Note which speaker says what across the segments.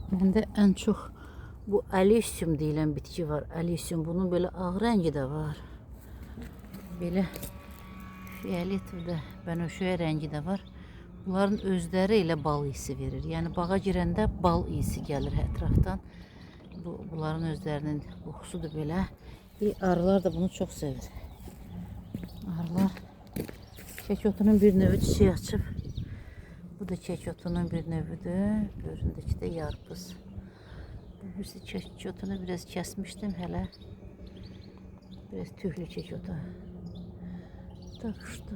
Speaker 1: Məndə ən çox bu alisium deyilən bitki var. Alisium. Bunun belə ağ rəngi də var. Belə fiyoletov da bənövşəyə rəngi də var. Bunların özləri ilə bal iyisi verir. Yəni bağa girəndə bal iyisi gəlir ətrafdan. Bunların özlərinin qoxusudur belə. Arılar da bunu çox sevir. Arılar kekotunun bir növü çiçək açıb. Bu da kekotunun bir növüdür. Göründükü də yarpız. Bu kekotunu biraz kesmiştim hele. Biraz tühlü kekotu. Так что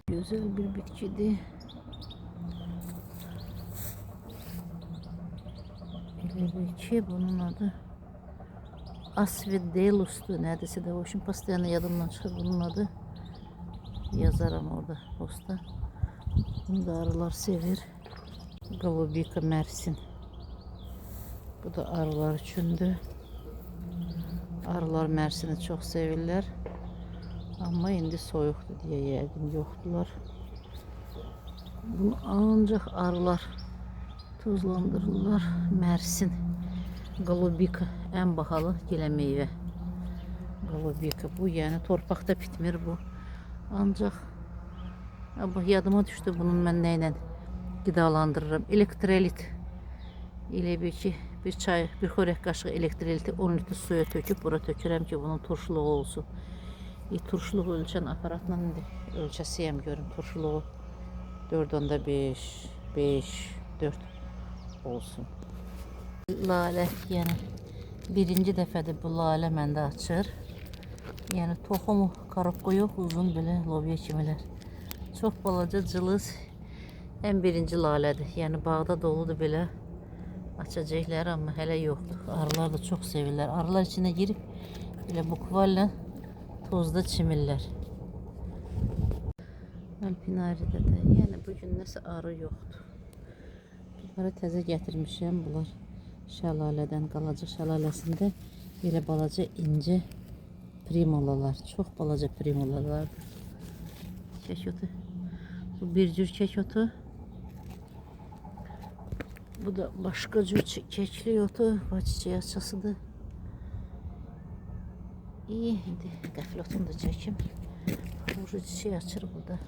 Speaker 1: güzel bir bitkidir. Bitki bunun adı Asvidelus'tu neredeyse de o şimdi pastayanı yadımdan çıkar bunun adı. Yazarım orada posta. Bunu da arılar sever. Golubika Mersin. Bu da arılar üçündür. Arılar Mersin'i çok sevirler. Ama indi soyuqdur deyə yəqin yoxdular. Bunu ancaq arılar tozlandırırlar. Mersin. Golubika en bahalı gilə meyvə. Golubika bu yəni torpaqda bitmir bu. Ancaq yadıma düşdü bunun mən nə ilə qidalandırıram. Elektrolit. Elə bir ki bir çay, bir xörək qaşığı elektroliti 10 litr suya töküb bura tökürəm ki bunun turşuluğu olsun. Turşuluğu ölçən aparatla ölçəsiyəm görüm turşuluğu 4/5, 5, 4 olsun. Lalə yəni birinci dəfədir bu lalə məndə açır. Yəni toxumu karobka yox, uzun belə lobya kimilər. Çox balaca cılız ən birinci lalədir. Yəni bağda doludur belə açacaklar amma hələ yoxdur. Arılar da çox sevirlər. Arılar içine girib belə bukvalla tozda çimirlər. Alpinaridə də yəni bugün nəsə arı yoxdur. Bunları təzə gətirmişəm. Bunlar şəlalədən, Qalacıq şəlaləsində belə balaca incə primolalar, çox balaca primolalardır. Kekotu. Bu bir cür kekotu. Bu da başka cür kekli otu, çiçeği açasıdır. İyi, indi qəfil otunu da çəkim. Turşu çiçeği açır burada.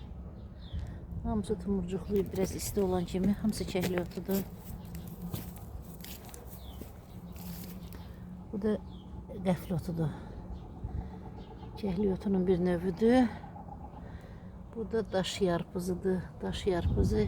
Speaker 1: Hamısı tumurcuqluyub, biraz isti olan kimi, hamısı kekli otudur. Bu da qəfil otudur. Kekli otunun bir növüdür. Bu da daş yarpızıdır. Daş yarpızı